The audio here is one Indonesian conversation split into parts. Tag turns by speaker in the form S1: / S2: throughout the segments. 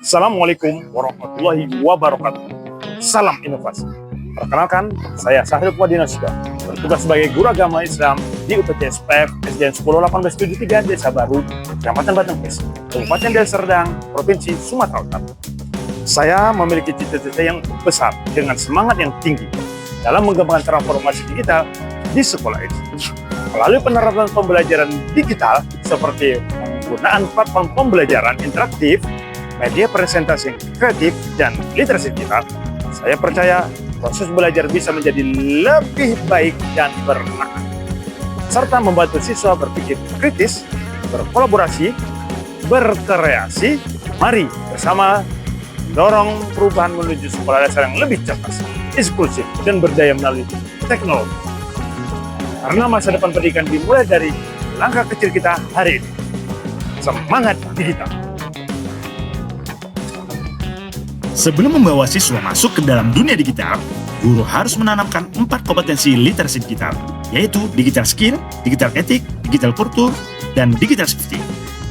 S1: Assalamualaikum warahmatullahi wabarakatuh. Salam inovasi. Perkenalkan, saya Sahil Puadinasida, bertugas sebagai guru agama Islam di UPT SPF SDN 101873 Desa Baru, Kecamatan Batangkes, Kabupaten Deli Serdang, Provinsi Sumatera Utara. Saya memiliki cita-cita yang besar dengan semangat yang tinggi dalam mengembangkan transformasi digital di sekolah ini. Melalui penerapan pembelajaran digital seperti penggunaan platform pembelajaran interaktif, media presentasi kreatif, dan literasi digital, saya percaya proses belajar bisa menjadi lebih baik dan bermakna, serta membantu siswa berpikir kritis, berkolaborasi, berkreasi. Mari bersama dorong perubahan menuju sekolah dasar yang lebih cerdas, inklusif, dan berdaya melalui teknologi. Karena masa depan pendidikan dimulai dari langkah kecil kita hari ini. Semangat digital!
S2: Sebelum membawa siswa masuk ke dalam dunia digital, guru harus menanamkan 4 kompetensi literasi digital, yaitu digital skill, digital etik, digital kultur, dan digital safety.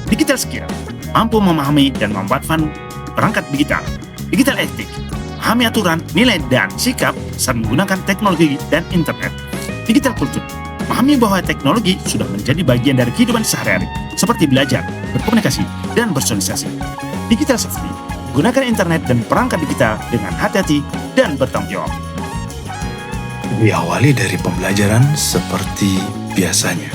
S2: Digital skill mampu memahami dan memanfaatkan perangkat digital. Digital etik memahami aturan, nilai, dan sikap saat menggunakan teknologi dan internet. Digital kultur memahami bahwa teknologi sudah menjadi bagian dari kehidupan sehari-hari, seperti belajar, berkomunikasi, dan bersosialisasi. Digital safety gunakan internet dan perangkat digital dengan hati-hati dan bertanggung jawab.
S3: Diawali dari pembelajaran seperti biasanya.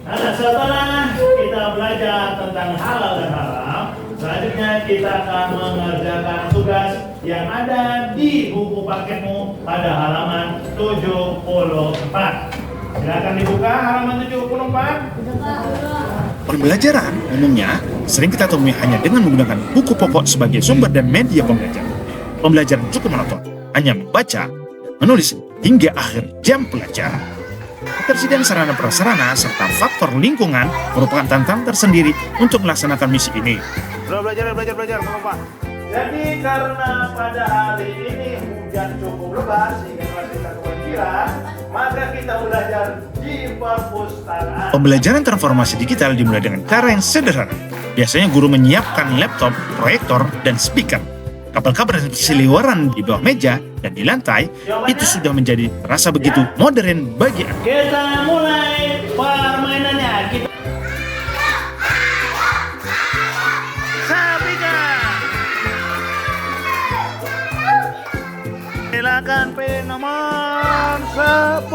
S4: Nah, setelah kita belajar tentang halal dan haram, selanjutnya kita akan mengerjakan tugas yang ada di buku paketmu pada halaman 74. Silakan dibuka halaman 74.
S2: Pembelajaran umumnya sering kita temui hanya dengan menggunakan buku pokok sebagai sumber dan media pembelajaran. Pembelajaran cukup monoton, hanya membaca, menulis, hingga akhir jam pelajaran. Ketersediaan sarana prasarana serta faktor lingkungan merupakan tantangan tersendiri untuk melaksanakan misi ini.
S1: Belajar, Bapak.
S4: Jadi karena pada hari ini hujan cukup lebat sehingga kelas kita kebanjiran, maka kita belajar di perpustakaan.
S2: Pembelajaran transformasi digital dimulai dengan cara yang sederhana. Biasanya guru menyiapkan laptop, proyektor, dan speaker. Kabel-kabel seliweran di bawah meja dan di lantai itu sudah menjadi terasa begitu modern bagi anak.
S4: Kita mulai permainannya. Kita silakan pilih nomor 10.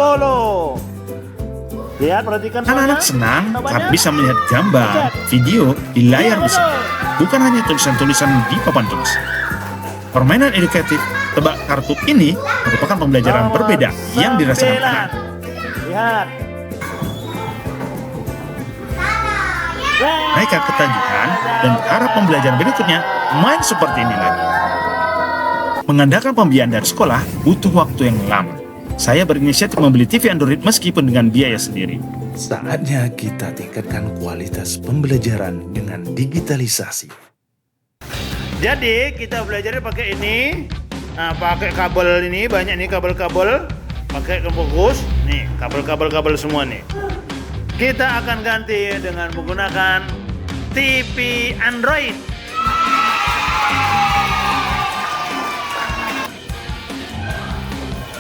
S4: Lihat, perhatikan
S2: Anak-anak senang karena bisa melihat gambar, video di layar besar, bukan hanya tulisan-tulisan di papan tulis. Permainan edukatif tebak kartu ini merupakan pembelajaran berbeda yang dirasakan anak.
S4: Lihat.
S2: Mereka ketagihan dan berharap pembelajaran berikutnya main seperti ini lagi. Mengandalkan pembiayaan dari sekolah butuh waktu yang lama. Saya berinisiatif membeli TV Android meskipun dengan biaya sendiri.
S3: Saatnya kita tingkatkan kualitas pembelajaran dengan digitalisasi.
S4: Jadi kita belajarnya pakai ini. Nah, pakai kabel ini, banyak nih kabel-kabel. Pakai fokus. Nih, kabel-kabel semua nih. Kita akan ganti dengan menggunakan TV Android.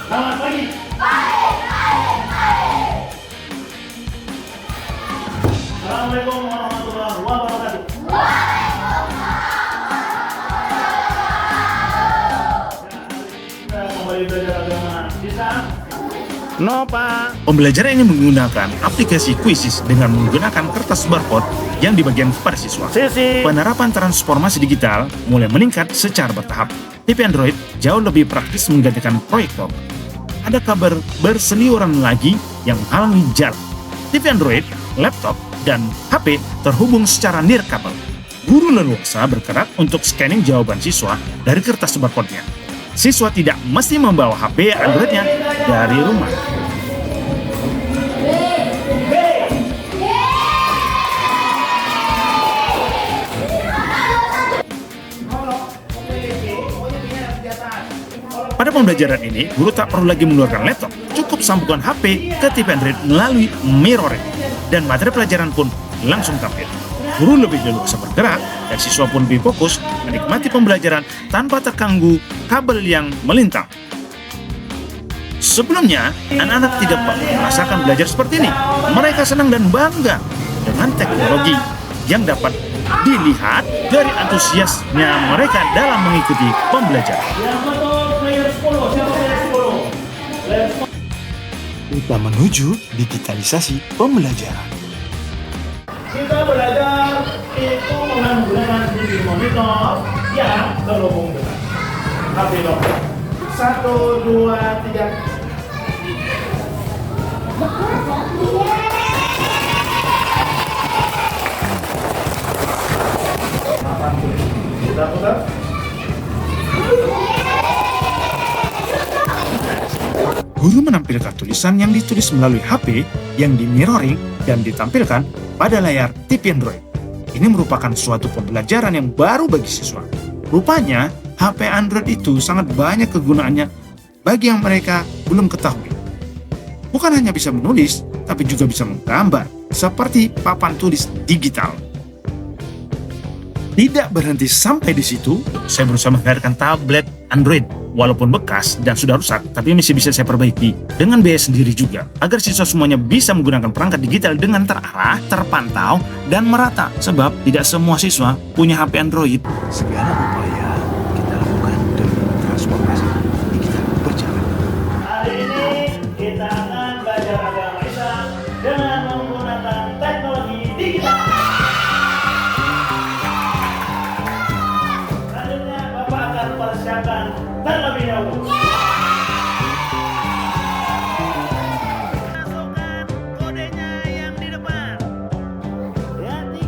S4: Selamat pagi. Assalamualaikum warahmatullahi wabarakatuh. Kembali belajar agama Islam. No, Pak.
S2: Pembelajaran ini menggunakan aplikasi Quizzes dengan menggunakan kertas barcode yang dibagikan kepada siswa.
S4: Sisi.
S2: Penerapan transformasi digital mulai meningkat secara bertahap. TV Android jauh lebih praktis menggantikan proyektor. Ada kabar berseliweran lagi yang menghalangi jarak. TV Android, laptop, dan HP terhubung secara nirkabel. Guru leluasa bergerak untuk scanning jawaban siswa dari kertas barcode-nya. Siswa tidak mesti membawa HP Android-nya dari rumah. Pada pembelajaran ini, guru tak perlu lagi mengeluarkan laptop, cukup sambungkan HP ke TV Android melalui mirroring, dan materi pelajaran pun langsung tampil. Guru lebih leluasa bergerak dan siswa pun lebih fokus menikmati pembelajaran tanpa terganggu kabel yang melintang. Sebelumnya, anak-anak tidak merasakan belajar seperti ini. Mereka senang dan bangga dengan teknologi yang dapat dilihat dari antusiasnya mereka dalam mengikuti pembelajaran.
S4: Yang betul player 10, siapa player 10? Player 10.
S3: Kita menuju digitalisasi pembelajaran.
S4: Kita belajar itu menggunakan TV monitor yang terhubung dengan HP dokter. 1, 2, 3. Kita putar.
S2: Guru menampilkan tulisan yang ditulis melalui HP yang di-mirroring dan ditampilkan pada layar TV Android. Ini merupakan suatu pembelajaran yang baru bagi siswa. Rupanya, HP Android itu sangat banyak kegunaannya bagi yang mereka belum ketahui. Bukan hanya bisa menulis, tapi juga bisa menggambar, seperti papan tulis digital. Tidak berhenti sampai di situ, saya berusaha menghadirkan tablet Android. Walaupun bekas dan sudah rusak, tapi masih bisa saya perbaiki dengan biaya sendiri juga, agar siswa semuanya bisa menggunakan perangkat digital dengan terarah, terpantau, dan merata. Sebab tidak semua siswa punya HP Android.
S3: Segala upaya kita lakukan demi transformasi digital berjalan.
S4: Hari ini kita akan belajar agama Islam dengan menggunakan teknologi digital. Selanjutnya Bapak akan persiapkan terlebih dahulu. Masukkan kodenya yang di depan.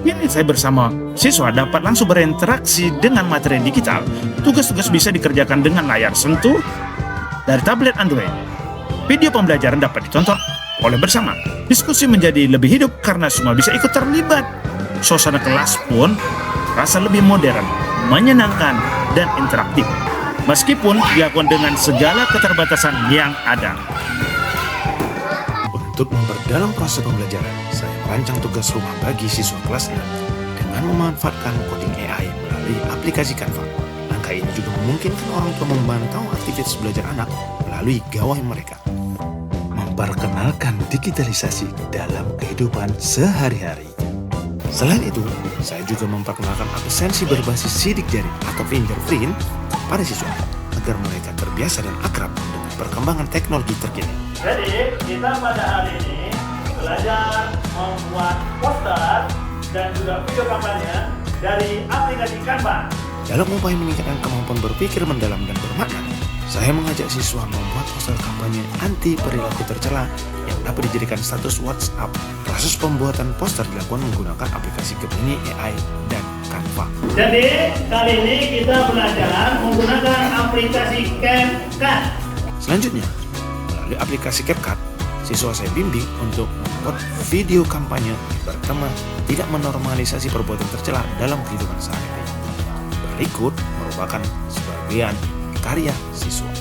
S2: Ini saya bersama siswa dapat langsung berinteraksi dengan materi digital. Tugas-tugas bisa dikerjakan dengan layar sentuh dari tablet Android. Video pembelajaran dapat ditonton oleh bersama. Diskusi menjadi lebih hidup karena semua bisa ikut terlibat. Suasana kelas pun rasa lebih modern, menyenangkan, dan interaktif. Meskipun dilakukan dengan segala keterbatasan yang ada.
S3: Untuk memperdalam proses pembelajaran, saya merancang tugas rumah bagi siswa kelas 6 dengan memanfaatkan coding AI melalui aplikasi Canva. Langkah ini juga memungkinkan orang tua memantau aktivitas belajar anak melalui gawai mereka. Memperkenalkan digitalisasi dalam kehidupan sehari-hari. Selain itu, saya juga memperkenalkan absensi berbasis sidik jari atau fingerprint pada siswa agar mereka terbiasa dan akrab dengan perkembangan teknologi terkini.
S4: Jadi kita pada hari ini belajar membuat poster dan juga video kampanye dari aplikasi Canva.
S3: Dalam upaya meningkatkan kemampuan berpikir mendalam dan bermakna, saya mengajak siswa membuat poster kampanye anti perilaku tercela yang dapat dijadikan status WhatsApp. Proses pembuatan poster dilakukan menggunakan aplikasi Gemini AI dan Canva.
S4: Jadi kali ini kita belajar menggunakan aplikasi CapCut.
S3: Selanjutnya, melalui aplikasi CapCut, siswa saya bimbing untuk membuat video kampanye bertema tidak menormalisasi perbuatan tercela dalam kehidupan sehari-hari. Berikut merupakan sebagian karya siswa.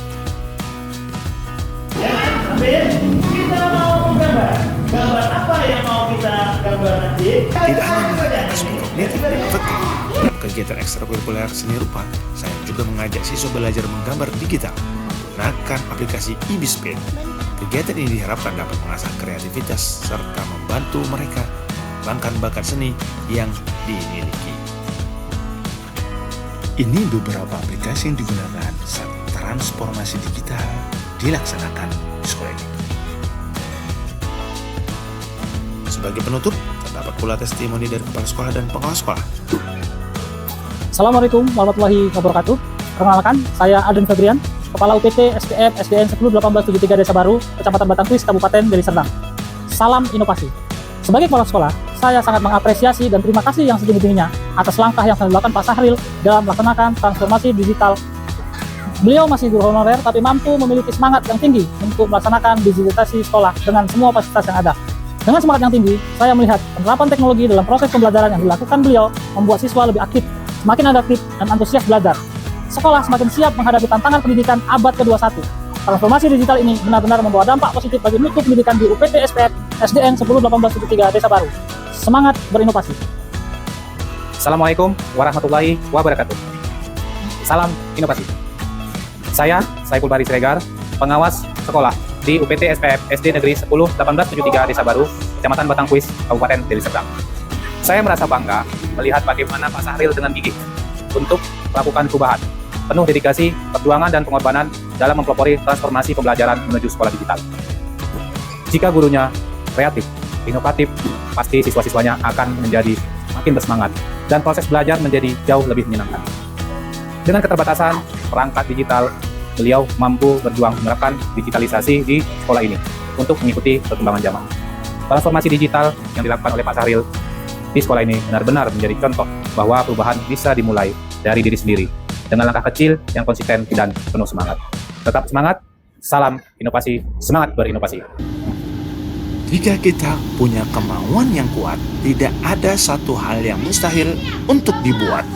S4: Ya, ambil. Kita mau menggambar. Gambar apa yang mau kita gambar nanti?
S3: Tidak hanya menggunakan aspek kognitif dan afektif, dalam kegiatan ekstrakurikuler seni rupa, saya juga mengajak siswa belajar menggambar digital menggunakan aplikasi eBSpace. Kegiatan ini diharapkan dapat mengasah kreativitas serta membantu mereka mengembangkan bakat seni yang dimiliki. Ini beberapa aplikasi yang digunakan saat transformasi digital dilaksanakan di sekolah ini. Sebagai penutup, terdapat pula testimoni dari kepala sekolah dan pengelola sekolah.
S5: Assalamualaikum warahmatullahi wabarakatuh. Perkenalkan, saya Aden Febrian, Kepala UPT SPF SDN 101873 Desa Baru, Kecamatan Batangkuis, Kabupaten Deli Serdang. Salam inovasi. Sebagai kepala sekolah, saya sangat mengapresiasi dan terima kasih yang setinggi-tingginya atas langkah yang telah dilakukan Pak Sahril dalam melaksanakan transformasi digital. Beliau masih guru honorer tapi mampu memiliki semangat yang tinggi untuk melaksanakan digitalisasi sekolah dengan semua fasilitas yang ada. Dengan semangat yang tinggi, saya melihat penerapan teknologi dalam proses pembelajaran yang dilakukan beliau membuat siswa lebih aktif, semakin adaptif, dan antusias belajar. Sekolah semakin siap menghadapi tantangan pendidikan abad ke-21. Transformasi digital ini benar-benar membawa dampak positif bagi mutu pendidikan di UPT SPF SDN 101873 Desa Baru. Semangat berinovasi.
S6: Assalamualaikum warahmatullahi wabarakatuh. Salam inovasi. Saya Saiful Bari Siregar, pengawas sekolah di UPT SPF SD Negeri 10 1873 Desa Baru, Kecamatan Batangkuis, Kabupaten Deli Serdang. Saya merasa bangga melihat bagaimana Pak Sahril dengan gigih untuk melakukan perubahan, penuh dedikasi, perjuangan, dan pengorbanan dalam mempelopori transformasi pembelajaran menuju sekolah digital. Jika gurunya kreatif, inovatif, pasti siswa-siswanya akan menjadi makin bersemangat dan proses belajar menjadi jauh lebih menyenangkan. Dengan keterbatasan perangkat digital, beliau mampu berjuang menerapkan digitalisasi di sekolah ini untuk mengikuti perkembangan zaman. Transformasi digital yang dilakukan oleh Pak Sahril di sekolah ini benar-benar menjadi contoh bahwa perubahan bisa dimulai dari diri sendiri dengan langkah kecil yang konsisten dan penuh semangat. Tetap semangat, salam inovasi, semangat berinovasi.
S3: Jika kita punya kemauan yang kuat, tidak ada satu hal yang mustahil untuk dibuat.